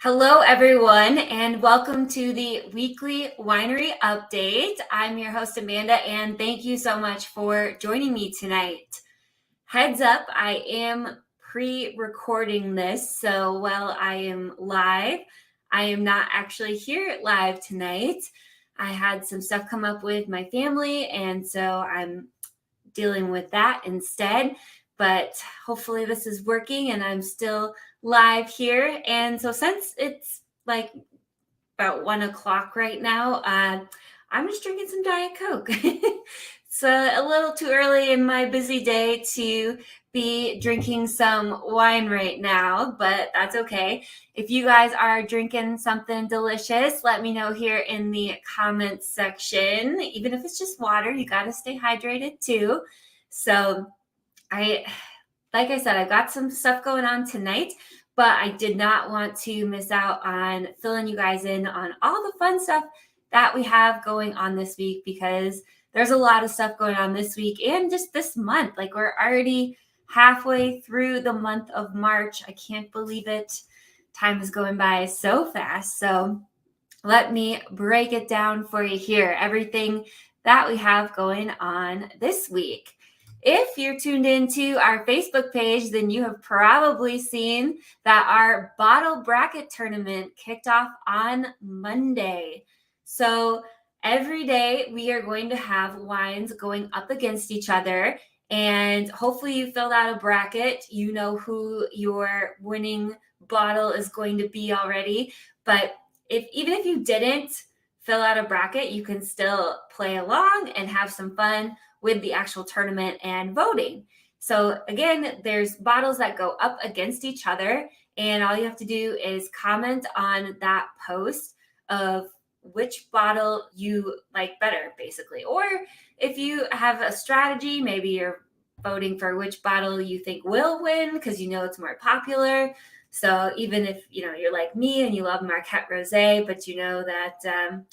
Hello, everyone, and welcome to the weekly winery update. I'm your host, Amanda, and thank you so much for joining me tonight. Heads up, I am pre-recording this, so while I am live, I am not actually here live tonight. I had some stuff come up with my family, and so I'm dealing with that instead. But hopefully this is working and I'm still live here. And so since it's like about 1 o'clock right now, I'm just drinking some Diet Coke. It's a little too early in my busy day to be drinking some wine right now, but that's okay. If you guys are drinking something delicious, let me know here in the comments section. Even if it's just water, you got to stay hydrated too. So like I said, I've got some stuff going on tonight, but I did not want to miss out on filling you guys in on all the fun stuff that we have going on this week, because there's a lot of stuff going on this week and just this month. Like, we're already halfway through the month of March. I can't believe it. Time is going by so fast. So let me break it down for you here. Everything that we have going on this week. If you're tuned into our Facebook page, then you have probably seen that our bottle bracket tournament kicked off on Monday. So every day we are going to have wines going up against each other, and hopefully you filled out a bracket. You know who your winning bottle is going to be already, but even if you didn't fill out a bracket, you can still play along and have some fun with the actual tournament and voting. So again, there's bottles that go up against each other, and all you have to do is comment on that post of which bottle you like better, basically. Or if you have a strategy, maybe you're voting for which bottle you think will win because you know it's more popular. So even if you're like me and you love Marquette Rosé, but you know that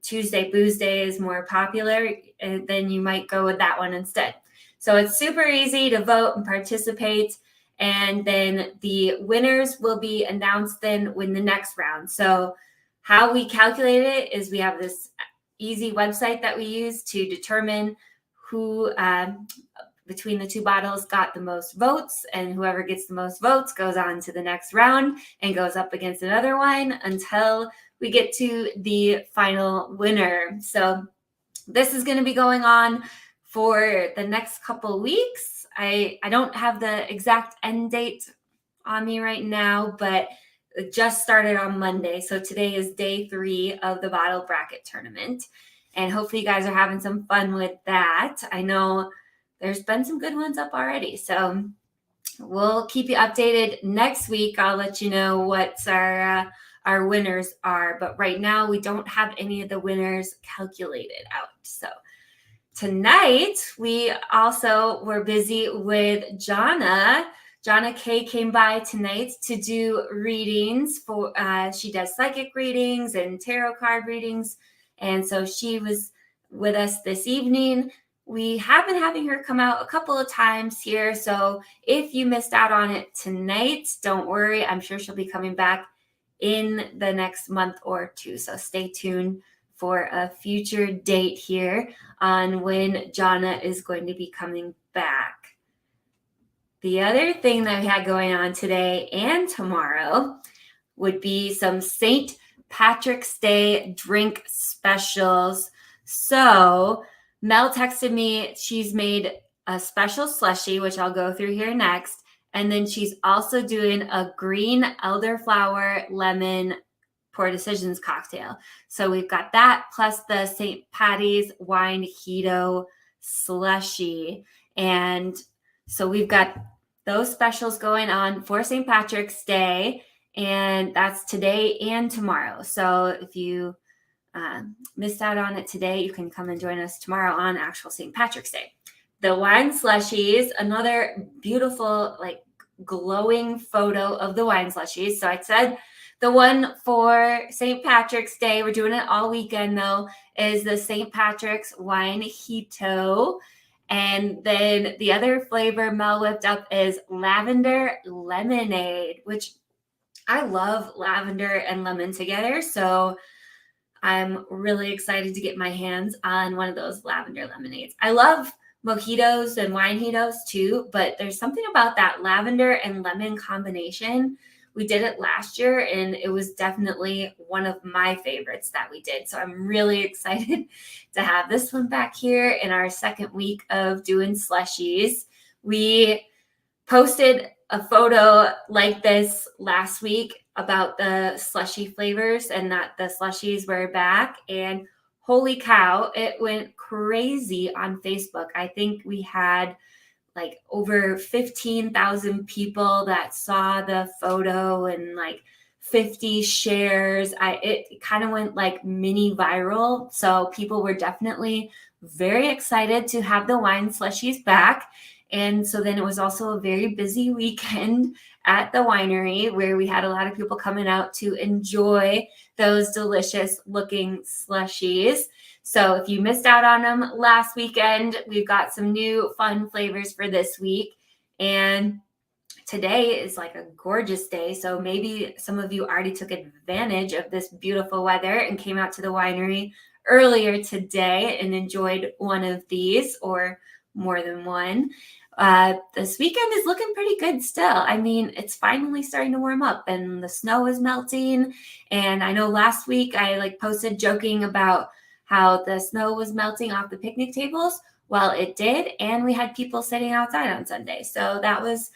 Tuesday Booze Day is more popular, and then you might go with that one instead. So it's super easy to vote and participate. And then the winners will be announced then when the next round. So how we calculate it is we have this easy website that we use to determine who between the two bottles got the most votes, and whoever gets the most votes goes on to the next round and goes up against another wine until we get to the final winner. So this is going to be going on for the next couple weeks. I don't have the exact end date on me right now, but it just started on Monday. So today is day 3 of the bottle bracket tournament. And hopefully you guys are having some fun with that. I know there's been some good ones up already. So we'll keep you updated next week. I'll let you know what our winners are. But right now, we don't have any of the winners calculated out. So tonight, we also were busy with Jonna. Jonna K came by tonight to do readings. She does psychic readings and tarot card readings. And so she was with us this evening. We have been having her come out a couple of times here. So if you missed out on it tonight, don't worry. I'm sure she'll be coming back in the next month or two. So stay tuned for a future date here on when Jonna is going to be coming back. The other thing that we had going on today and tomorrow would be some St. Patrick's Day drink specials. So Mel texted me, she's made a special slushie, which I'll go through here next. And then she's also doing a green elderflower lemon Pour Decisions cocktail. So we've got that plus the St. Patty's wine Hito slushie. And so we've got those specials going on for St. Patrick's Day. And that's today and tomorrow. So if you missed out on it today, you can come and join us tomorrow on actual St. Patrick's Day. The wine slushies, another beautiful, like, glowing photo of the wine slushies. So I said the one for St. Patrick's Day, we're doing it all weekend though, is the St. Patrick's wine Hito. And then the other flavor Mel whipped up is lavender lemonade, which I love lavender and lemon together, so I'm really excited to get my hands on one of those lavender lemonades. I love mojitos and winehitos too, but there's something about that lavender and lemon combination. We did it last year and it was definitely one of my favorites that we did. So I'm really excited to have this one back here in our second week of doing slushies. We posted a photo like this last week about the slushy flavors and that the slushies were back. And holy cow, it went crazy on Facebook. I think we had like over 15,000 people that saw the photo and like 50 shares. It kind of went like mini viral. So people were definitely very excited to have the wine slushies back. And so then it was also a very busy weekend at the winery where we had a lot of people coming out to enjoy those delicious looking slushies. So if you missed out on them last weekend, we've got some new fun flavors for this week. And today is like a gorgeous day. So maybe some of you already took advantage of this beautiful weather and came out to the winery earlier today and enjoyed one of these or more than one. This weekend is looking pretty good still. I mean, it's finally starting to warm up and the snow is melting. And I know last week I like posted joking about how the snow was melting off the picnic tables. Well, it did. And we had people sitting outside on Sunday. So that was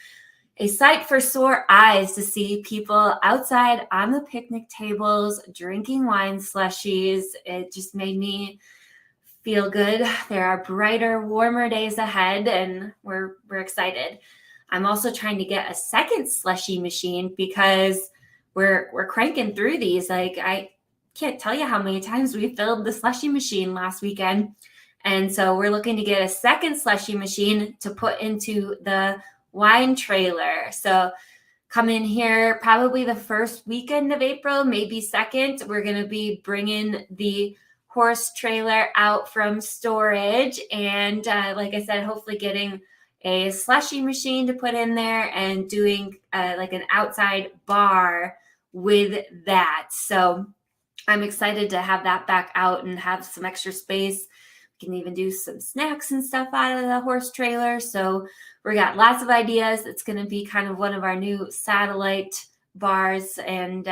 a sight for sore eyes to see people outside on the picnic tables drinking wine slushies. It just made me feel good. There are brighter, warmer days ahead, and we're excited. I'm also trying to get a second slushy machine because we're cranking through these. Like I can't tell you how many times we filled the slushy machine last weekend. And so we're looking to get a second slushy machine to put into the wine trailer. So come in here probably the first weekend of April, maybe second. We're going to be bringing the horse trailer out from storage. And like I said, hopefully getting a slushy machine to put in there and doing like an outside bar with that. So I'm excited to have that back out and have some extra space. We can even do some snacks and stuff out of the horse trailer. So we got lots of ideas. It's going to be kind of one of our new satellite bars, and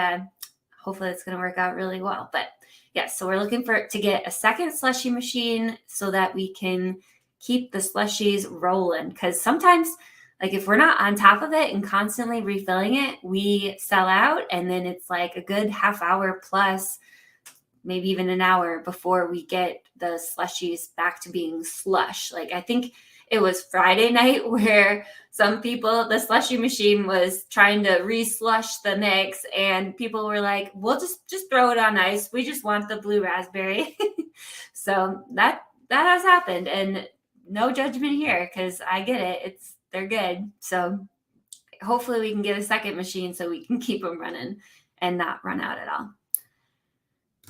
hopefully it's going to work out really well. But yeah, so we're looking to get a second slushy machine so that we can keep the slushies rolling. Because sometimes, like if we're not on top of it and constantly refilling it, we sell out, and then it's like a good half hour plus, maybe even an hour before we get the slushies back to being slush. Like I think it was Friday night where some people, the slushy machine was trying to re-slush the mix, and people were like, "We'll just throw it on ice. We just want the blue raspberry." So that has happened, and no judgment here because I get it. They're good. So hopefully we can get a second machine so we can keep them running and not run out at all.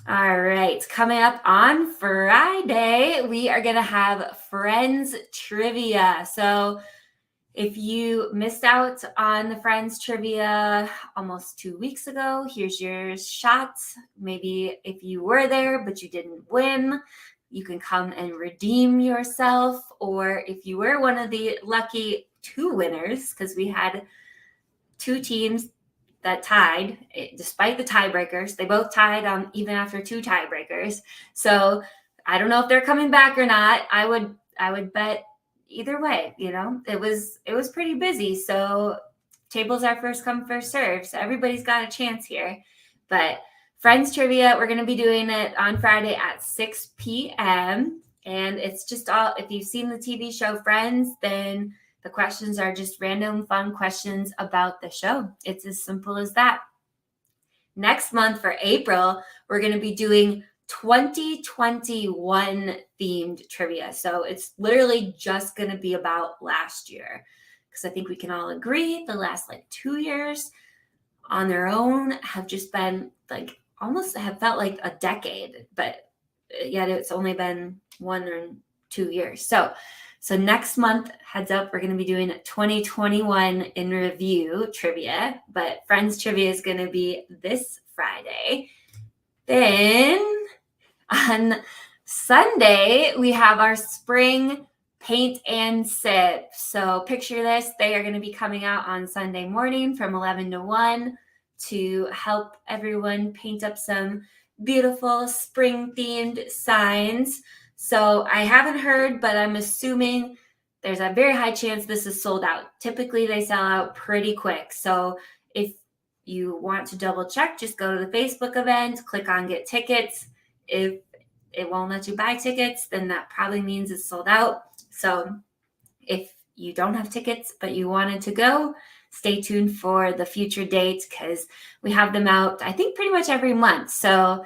All right, coming up on Friday, we are going to have Friends Trivia. So if you missed out on the Friends Trivia almost 2 weeks ago, here's your shot. Maybe if you were there, but you didn't win, you can come and redeem yourself. Or if you were one of the lucky 2 winners, because we had 2 teams that tied, despite the tiebreakers. They both tied on even after 2 tiebreakers. So I don't know if they're coming back or not. I would bet either way. You know, it was pretty busy. So tables are first come, first serve. So everybody's got a chance here. But Friends Trivia, we're going to be doing it on Friday at 6 p.m. And it's just all, if you've seen the TV show Friends, then the questions are just random fun questions about the show. It's as simple as that. Next month for April, we're going to be doing 2021 themed trivia. So it's literally just going to be about last year. Because I think we can all agree the last like 2 years on their own have just been like almost have felt like a decade, but yet it's only been 1 or 2 years. So So next month, heads up, we're going to be doing 2021 in review trivia, but Friends trivia is going to be this Friday. Then on Sunday, we have our spring paint and sip. So picture this, they are going to be coming out on Sunday morning from 11 to 1 to help everyone paint up some beautiful spring themed signs. So I haven't heard, but I'm assuming there's a very high chance this is sold out. Typically they sell out pretty quick. So if you want to double check, just go to the Facebook event, click on get tickets. If it won't let you buy tickets, then that probably means it's sold out. So if you don't have tickets, but you wanted to go, stay tuned for the future dates because we have them out, I think, pretty much every month. So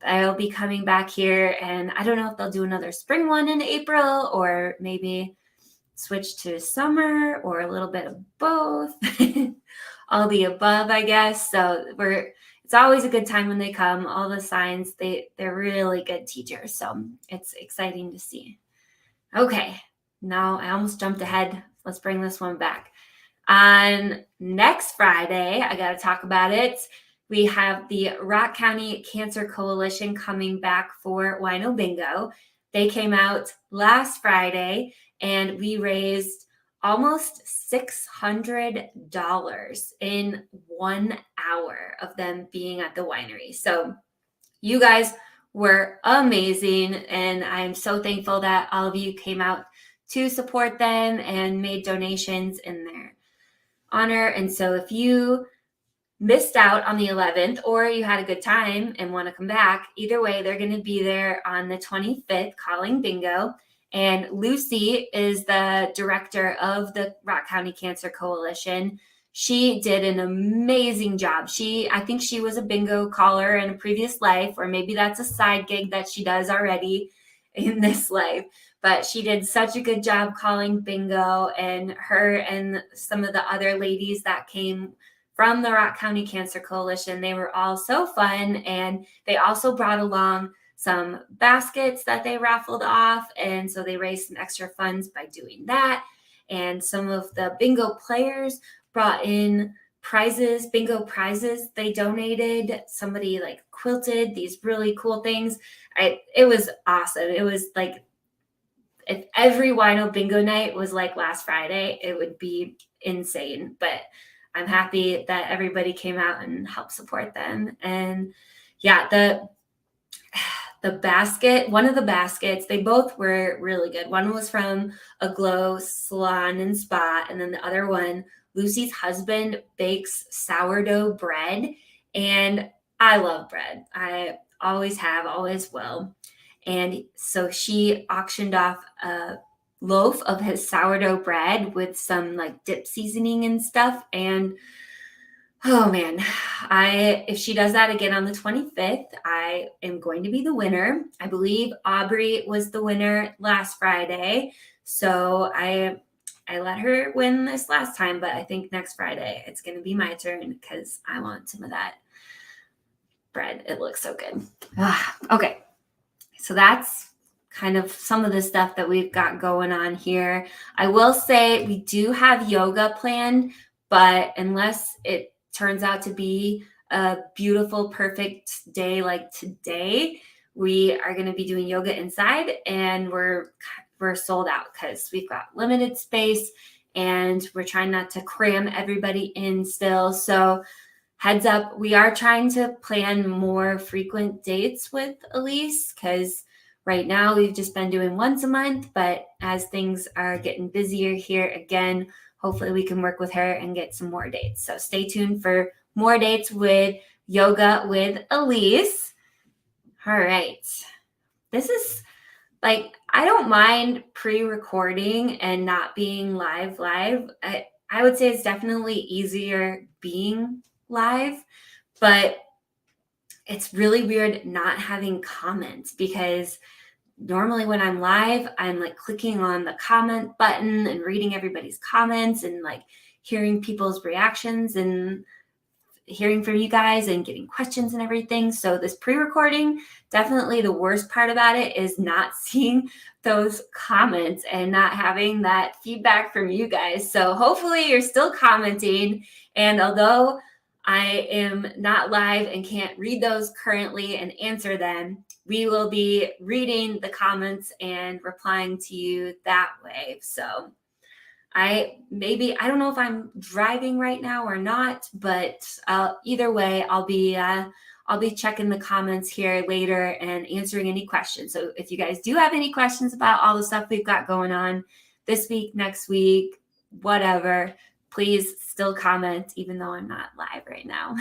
I'll be coming back here, and I don't know if they'll do another spring one in April or maybe switch to summer or a little bit of both. All the above, I guess. So it's always a good time when they come. All the signs, they're really good teachers. So it's exciting to see. Okay, now I almost jumped ahead. Let's bring this one back. On next Friday, I got to talk about it. We have the Rock County Cancer Coalition coming back for Wino Bingo. They came out last Friday, and we raised almost $600 in 1 hour of them being at the winery. So you guys were amazing, and I'm so thankful that all of you came out to support them and made donations in their honor. And so if you missed out on the 11th or you had a good time and want to come back, either way, they're going to be there on the 25th calling bingo. And Lucy is the director of the Rock County Cancer Coalition. She did an amazing job. I think she was a bingo caller in a previous life, or maybe that's a side gig that she does already in this life. But she did such a good job calling bingo, and her and some of the other ladies that came from the Rock County Cancer Coalition, they were all so fun. And they also brought along some baskets that they raffled off. And so they raised some extra funds by doing that. And some of the bingo players brought in prizes, bingo prizes. They donated. Somebody like quilted these really cool things. It was awesome. It was like, if every Wino Bingo night was like last Friday, it would be insane. But I'm happy that everybody came out and helped support them. And yeah, the basket, one of the baskets, they both were really good. One was from a Glow Salon and Spa, and then the other one, Lucy's husband bakes sourdough bread, and I love bread. I always have, always will. And so she auctioned off a loaf of his sourdough bread with some like dip seasoning and stuff. And oh man, if she does that again on the 25th, I am going to be the winner. I believe Aubrey was the winner last Friday. So I let her win this last time, but I think next Friday it's going to be my turn because I want some of that bread. It looks so good. Okay. So that's kind of some of the stuff that we've got going on here. I will say we do have yoga planned, but unless it turns out to be a beautiful, perfect day like today, we are going to be doing yoga inside, and we're sold out because we've got limited space and we're trying not to cram everybody in still. So heads up, we are trying to plan more frequent dates with Elise because right now we've just been doing once a month, but as things are getting busier here again, hopefully we can work with her and get some more dates. So stay tuned for more dates with yoga with Elise. All right. This is like, I don't mind pre-recording and not being live. I would say it's definitely easier being live, but it's really weird not having comments because normally when I'm live, I'm like clicking on the comment button and reading everybody's comments and like hearing people's reactions and hearing from you guys and getting questions and everything. So this pre-recording, definitely the worst part about it is not seeing those comments and not having that feedback from you guys. So hopefully you're still commenting. And although I am not live and can't read those currently and answer them, we will be reading the comments and replying to you that way. So I don't know if I'm driving right now or not, but either way, I'll be checking the comments here later and answering any questions. So if you guys do have any questions about all the stuff we've got going on this week, next week, whatever, please still comment, even though I'm not live right now.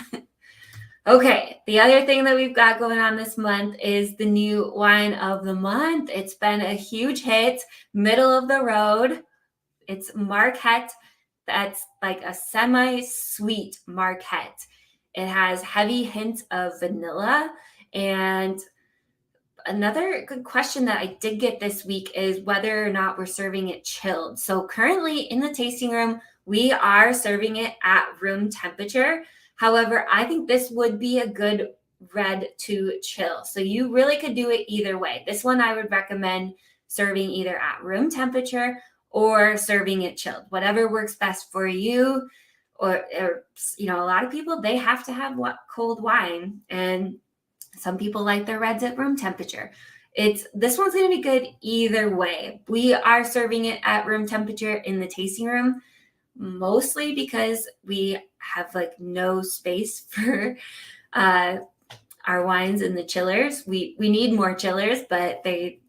Okay, the other thing that we've got going on this month is the new wine of the month. It's been a huge hit, middle of the road. It's Marquette. That's like a semi-sweet Marquette. It has heavy hints of vanilla. And another good question that I did get this week is whether or not we're serving it chilled. So currently in the tasting room, we are serving it at room temperature. However, I think this would be a good red to chill. So you really could do it either way. This one I would recommend serving either at room temperature or serving it chilled, whatever works best for you. Or a lot of people, they have to have cold wine, and some people like their reds at room temperature. This one's going to be good either way. We are serving it at room temperature in the tasting room, mostly because we have no space for our wines in the chillers. We need more chillers, but they